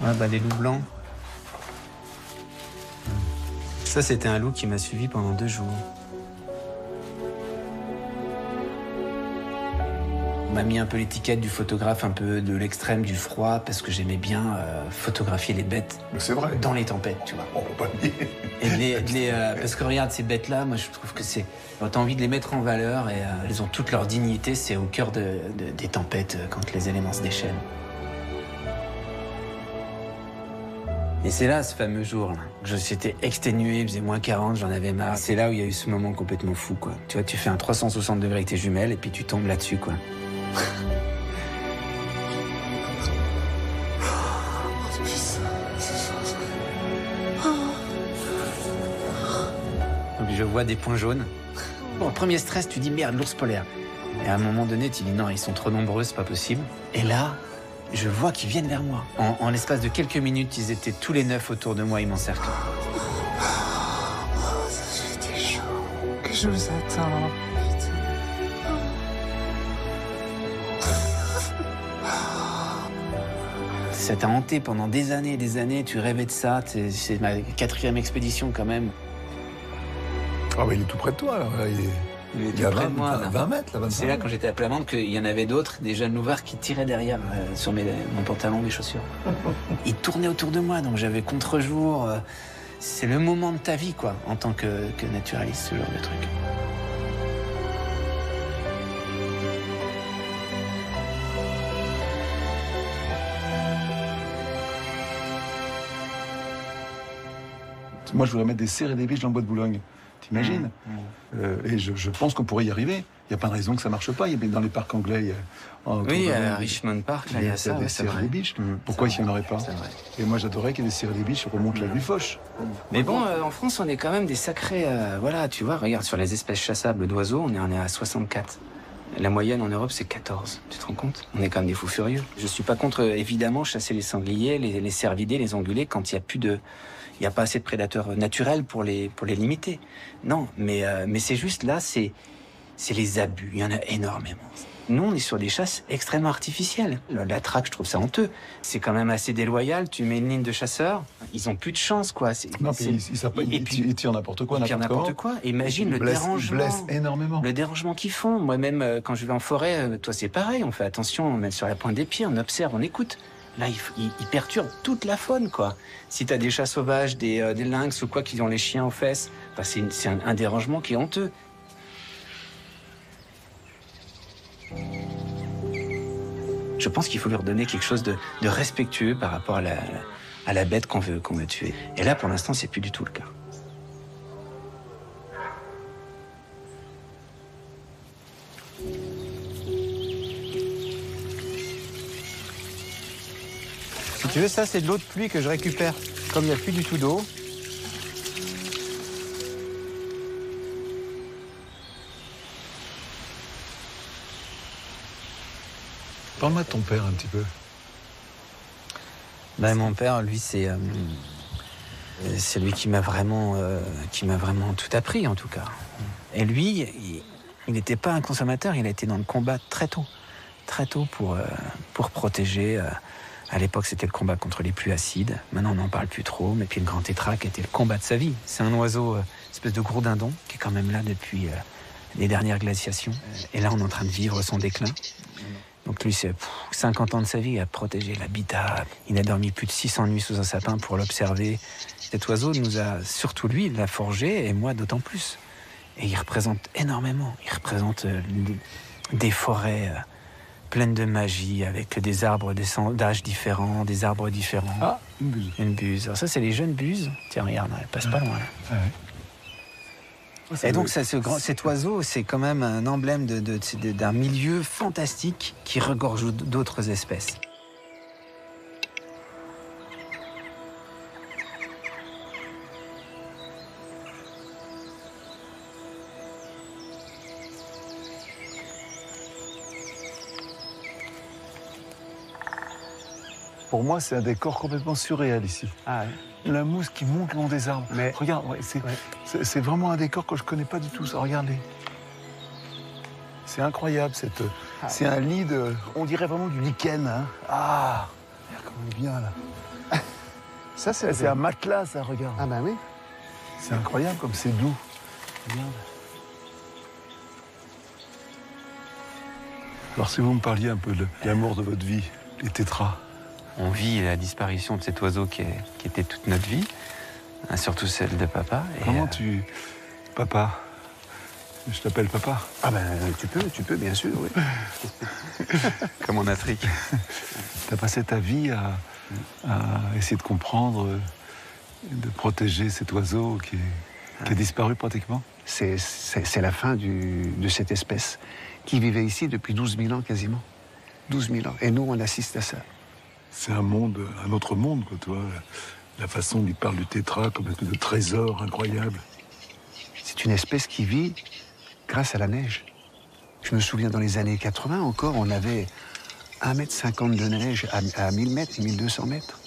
I: Ouais, les loups blancs. Ça, c'était un loup qui m'a suivi pendant 2 jours. On m'a mis un peu l'étiquette du photographe, un peu de l'extrême, du froid, parce que j'aimais bien photographier les bêtes.
A: Mais c'est vrai.
I: Dans les tempêtes, tu vois.
A: On peut pas le nier.
I: Et parce que regarde, ces bêtes-là, moi je trouve que c'est... T'as envie de les mettre en valeur et elles ont toute leur dignité, c'est au cœur des tempêtes, quand les éléments se déchaînent. Et c'est là, ce fameux jour-là, que je s'étais exténué, il faisait moins 40, j'en avais marre. C'est là où il y a eu ce moment complètement fou, quoi. Tu vois, tu fais un 360 degrés avec tes jumelles et puis tu tombes là-dessus, quoi. Donc je vois des points jaunes. Bon, premier stress, tu dis merde, l'ours polaire. Et à un moment donné, tu dis non, ils sont trop nombreux, c'est pas possible. Et là, je vois qu'ils viennent vers moi. En l'espace de quelques minutes, ils étaient tous les 9 autour de moi, ils m'encerclent.
J: J'étais chaud, que je vous attends.
I: Ça t'a hanté pendant des années, tu rêvais de ça. C'est ma 4e expédition quand même.
A: Ah bah il est tout près de toi là. Il est à 20 mètres là.
I: C'est là quand j'étais à Plamande qu'il y en avait d'autres, des jeunes louvards qui tiraient derrière sur mon pantalon, mes chaussures. Ils tournaient autour de moi, donc j'avais contre-jour. C'est le moment de ta vie, quoi, en tant que naturaliste, ce genre de truc.
A: Moi, je voudrais mettre des cerfs et des biches dans le bois de Boulogne. T'imagines? Et je pense qu'on pourrait y arriver. Il n'y a pas de raison que ça ne marche pas. Il y a dans les parcs anglais.
I: Oui, à Richmond Park, là, il y a ça.
A: Des cerfs et des biches. Pourquoi il n'y en aurait pas? Et moi, j'adorerais qu'il y ait des cerfs et des biches qui remontent la Foch.
I: Mais bon, en France, on est quand même des sacrés... voilà, tu vois, regarde, sur les espèces chassables d'oiseaux, on est à 64. La moyenne en Europe, c'est 14. Tu te rends compte? On est quand même des fous furieux. Je suis pas contre, évidemment, chasser les sangliers, les cervidés, les ongulés, quand il n'y a pas assez de prédateurs naturels pour les limiter. Non, mais c'est juste là, c'est les abus. Il y en a énormément. Nous, on est sur des chasses extrêmement artificielles. La traque, je trouve ça honteux. C'est quand même assez déloyal. Tu mets une ligne de chasseurs, ils ont plus de chance, quoi.
A: Non, puis ils tirent n'importe quoi,
I: n'importe quoi. Imagine le dérangement.
A: Ils blessent énormément.
I: Le dérangement qu'ils font. Moi-même, quand je vais en forêt, toi, c'est pareil. On fait attention, on met sur la pointe des pieds, on observe, on écoute. Là, ils perturbent toute la faune, quoi. Si t'as des chats sauvages, des lynx ou quoi, qui ont les chiens aux fesses, bah, c'est un dérangement qui est honteux. Je pense qu'il faut leur donner quelque chose de respectueux par rapport à la bête qu'on veut tuer. Et là, pour l'instant, c'est plus du tout le cas.
K: Si tu veux, ça, c'est de l'eau de pluie que je récupère. Comme il n'y a plus du tout d'eau.
A: Parle-moi de ton père un petit peu.
I: Ben, mon père, lui, c'est lui qui m'a vraiment tout appris, en tout cas. Et lui, il n'était pas un consommateur, il a été dans le combat très tôt pour protéger. À l'époque, c'était le combat contre les pluies acides. Maintenant, on n'en parle plus trop. Mais puis le grand tétraque était le combat de sa vie. C'est un oiseau, espèce de gros dindon, qui est quand même là depuis les dernières glaciations. Et là, on est en train de vivre son déclin. Donc lui, c'est 50 ans de sa vie à protéger l'habitat. Il a dormi plus de 600 nuits sous un sapin pour l'observer. Cet oiseau nous a, surtout lui, l'a forgé, et moi d'autant plus. Et il représente énormément. Il représente des forêts pleines de magie, avec des arbres d'âge différents, des arbres différents.
A: Ah, une buse.
I: Une buse. Alors ça, c'est les jeunes buses. Tiens, regarde, elle passe pas loin. Là.
A: Ah ouais.
I: Et donc, cet oiseau, c'est quand même un emblème d'un milieu fantastique qui regorge d'autres espèces.
A: Pour moi, c'est un décor complètement surréel ici.
I: Ah ouais.
A: La mousse qui monte le long des arbres.
I: Mais...
A: Regarde, ouais, c'est vraiment un décor que je connais pas du tout. Ça, regardez. C'est incroyable. C'est un lit de... On dirait vraiment du lichen. Hein. Ah, regarde comme on est bien là. Ça, c'est un matelas, ça, regarde.
K: Ah ben oui.
A: C'est incroyable comme c'est doux. Regarde. Alors, si vous me parliez un peu de l'amour de votre vie, les tétras.
I: On vit la disparition de cet oiseau qui était toute notre vie, surtout celle de papa. Et
A: comment tu... Papa. Je t'appelle papa.
K: Ah ben tu peux bien sûr, oui.
I: Comme en Afrique.
A: T'as passé ta vie à essayer de comprendre, de protéger cet oiseau qui est disparu pratiquement.
K: C'est la fin de cette espèce qui vivait ici depuis 12 000 ans quasiment. 12 000 ans. Et nous, on assiste à ça.
A: C'est un autre monde, quoi, tu vois. La façon dont il parle du tétra comme un de trésor incroyable.
K: C'est une espèce qui vit grâce à la neige. Je me souviens, dans les années 80 encore, on avait 1,50 m de neige à 1000 mètres, 1200 mètres,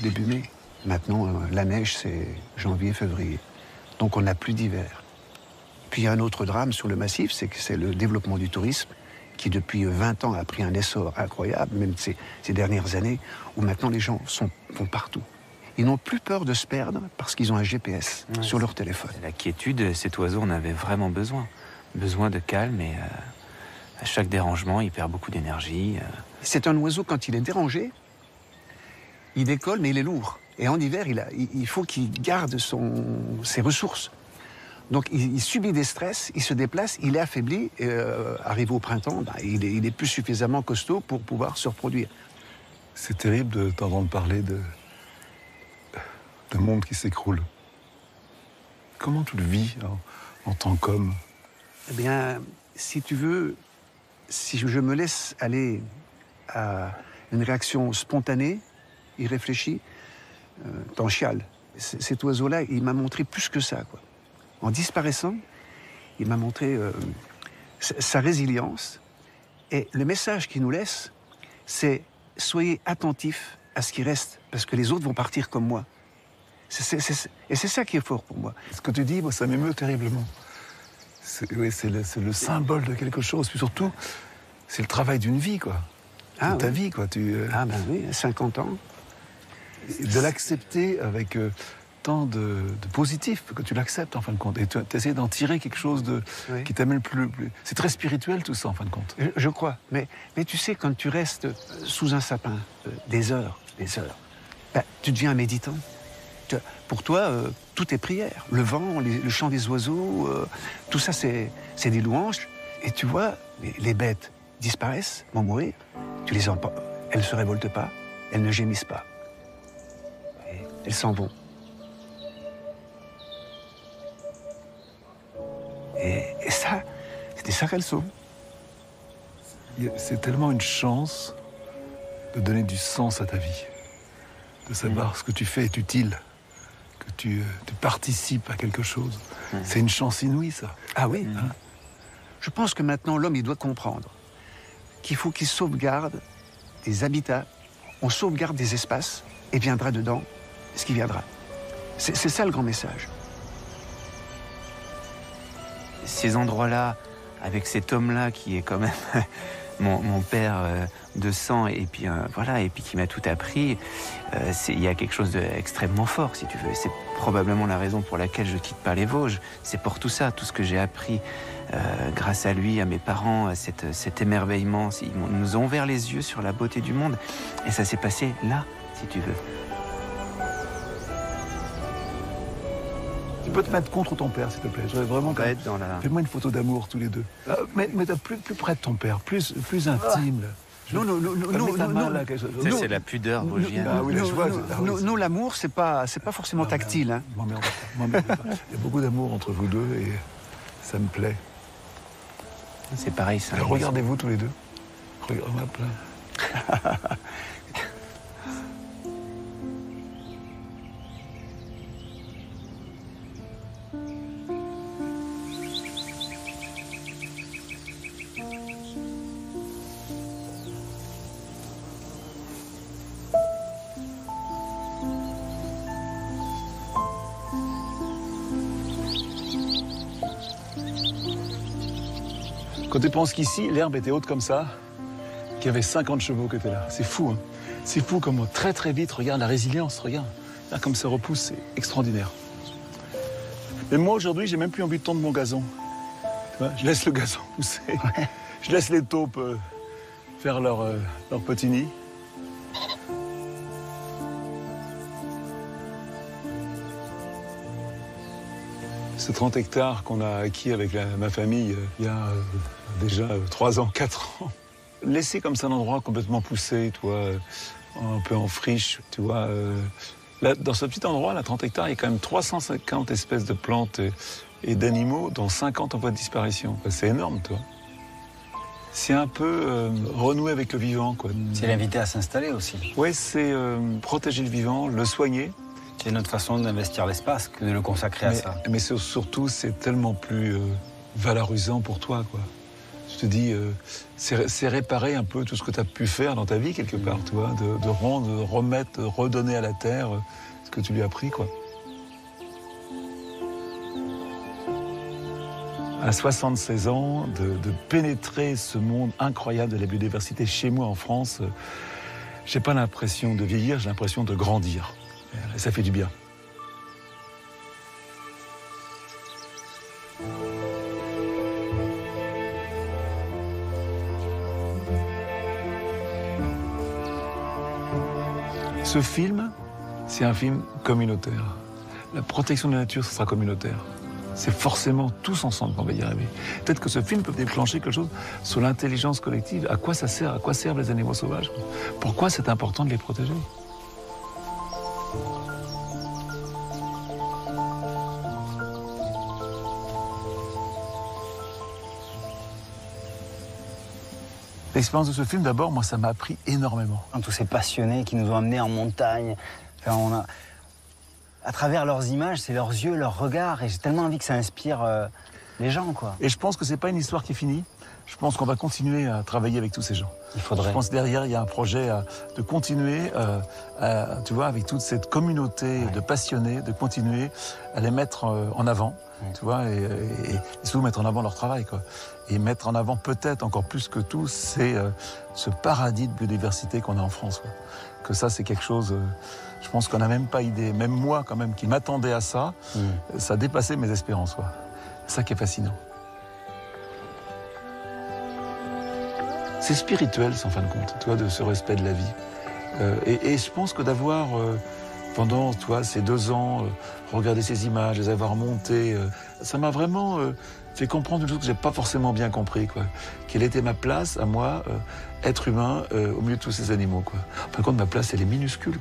K: début mai. Maintenant, la neige, c'est janvier, février. Donc on n'a plus d'hiver. Puis il y a un autre drame sur le massif, c'est que c'est le développement du tourisme, qui depuis 20 ans a pris un essor incroyable, même ces dernières années, où maintenant les gens vont partout. Ils n'ont plus peur de se perdre parce qu'ils ont un GPS sur leur téléphone.
I: La quiétude, cet oiseau en avait vraiment besoin. Besoin de calme et à chaque dérangement, il perd beaucoup d'énergie.
K: C'est un oiseau, quand il est dérangé, il décolle, mais il est lourd. Et en hiver, il faut qu'il garde ses ressources. Donc il subit des stress, il se déplace, il est affaibli. Et, arrivé au printemps, il est plus suffisamment costaud pour pouvoir se reproduire.
A: C'est terrible de t'entendre parler d'un monde qui s'écroule. Comment tu le vis en tant qu'homme?
K: Eh bien, si tu veux, si je me laisse aller à une réaction spontanée, irréfléchie, t'en chiales. Cet oiseau-là, il m'a montré plus que ça, quoi. En disparaissant, il m'a montré sa résilience. Et le message qu'il nous laisse, c'est « Soyez attentifs à ce qui reste, parce que les autres vont partir comme moi. » Et c'est ça qui est fort pour moi.
A: Ce que tu dis, moi, ça m'émeut terriblement. C'est le symbole de quelque chose. Puis surtout, c'est le travail d'une vie, quoi.
K: Ah,
A: ta vie, quoi.
K: Ah ben oui, 50 ans.
A: De l'accepter avec... tant de positif, que tu l'acceptes en fin de compte. Et tu essaies d'en tirer quelque chose qui t'amène plus... C'est très spirituel tout ça en fin de compte.
K: Je crois. Mais tu sais, quand tu restes sous un sapin des heures, tu deviens un méditant. Pour toi, tout est prière. Le vent, le chant des oiseaux, tout ça c'est des louanges. Et tu vois, les bêtes disparaissent, vont mourir. Tu les entends. Elles ne se révoltent pas, elles ne gémissent pas. Et elles s'en vont. Et ça, c'était ça qu'elles sont.
A: C'est tellement une chance de donner du sens à ta vie. De savoir ce que tu fais est utile. Que tu participes à quelque chose. C'est une chance inouïe, ça.
K: Ah oui. Je pense que maintenant, l'homme, il doit comprendre qu'il faut qu'il sauvegarde des habitats, on sauvegarde des espaces et viendra dedans ce qui viendra. C'est ça le grand message.
I: Ces endroits-là, avec cet homme-là qui est quand même mon père de sang et puis voilà, et puis qui m'a tout appris, il y a quelque chose d'extrêmement fort, si tu veux. C'est probablement la raison pour laquelle je quitte pas les Vosges. C'est pour tout ça, tout ce que j'ai appris grâce à lui, à mes parents, cet émerveillement. Ils nous ont ouvert les yeux sur la beauté du monde, et ça s'est passé là, si tu veux.
A: Tu peux te mettre contre ton père, s'il te plaît. Je voudrais vraiment
I: être dans la...
A: Fais-moi une photo d'amour, tous les deux. Mais plus près de ton père, plus intime.
K: Non,
I: c'est la pudeur vosgienne.
K: Nous, l'amour, c'est pas forcément tactile. Hein.
A: Il y a beaucoup d'amour entre vous deux et ça me plaît.
I: C'est pareil, ça.
A: Regardez-vous tous les deux. Regardez-moi plein. Quand tu penses qu'ici, l'herbe était haute comme ça, qu'il y avait 50 chevaux qui étaient là. C'est fou, hein. C'est fou comme très très vite, regarde la résilience, regarde. Là, comme ça repousse, c'est extraordinaire. Mais moi aujourd'hui, j'ai même plus envie de tondre mon gazon. Tu vois, je laisse le gazon pousser. Ouais. Je laisse les taupes faire leur petit nid. Ces 30 hectares qu'on a acquis avec ma famille il y a déjà 3 ans, 4 ans. Laisser comme ça un endroit complètement poussé, tu vois, un peu en friche, tu vois. Là, dans ce petit endroit, là, 30 hectares, il y a quand même 350 espèces de plantes et d'animaux, dont 50 en voie de disparition. C'est énorme, toi. C'est un peu renouer avec le vivant, quoi.
B: C'est l'inviter à s'installer aussi.
A: Oui, c'est protéger le vivant, le soigner.
B: C'est notre façon d'investir l'espace que de le consacrer à ça.
A: Mais surtout, c'est tellement plus valorisant pour toi, quoi. Je te dis, c'est réparer un peu tout ce que tu as pu faire dans ta vie, quelque part, tu vois, de rendre, de remettre, de redonner à la terre ce que tu lui as pris, quoi. À 76 ans, de pénétrer ce monde incroyable de la biodiversité chez moi en France, j'ai pas l'impression de vieillir, j'ai l'impression de grandir. Et ça fait du bien. Ce film, c'est un film communautaire. La protection de la nature, ce sera communautaire. C'est forcément tous ensemble qu'on va y arriver. Peut-être que ce film peut déclencher quelque chose sur l'intelligence collective. À quoi ça sert? À quoi servent les animaux sauvages? Pourquoi c'est important de les protéger? L'expérience de ce film, d'abord, moi, ça m'a appris énormément.
B: Tous ces passionnés qui nous ont amenés en montagne, enfin, à travers leurs images, c'est leurs yeux, leurs regards, et j'ai tellement envie que ça inspire les gens, quoi.
A: Et je pense que c'est pas une histoire qui est finie. Je pense qu'on va continuer à travailler avec tous ces gens.
B: Il faudrait.
A: Je pense que derrière, il y a un projet de continuer, tu vois, avec toute cette communauté de passionnés, de continuer à les mettre en avant, tu vois, et surtout mettre en avant leur travail, quoi. Et mettre en avant peut-être encore plus que tout, c'est ce paradis de biodiversité qu'on a en France, quoi. Que ça, c'est quelque chose, je pense qu'on n'a même pas idée. Même moi, quand même, qui m'attendais à ça, ça dépassait mes espérances, quoi. C'est ça qui est fascinant. C'est spirituel, en fin de compte, tu vois, de ce respect de la vie. Et je pense que d'avoir, pendant, tu vois, ces 2 ans, regardé ces images, les avoir montées, ça m'a vraiment fait comprendre une chose que j'ai pas forcément bien compris, quoi. Quelle était ma place, à moi, être humain, au milieu de tous ces animaux, quoi. En fin de compte, ma place, elle est minuscule.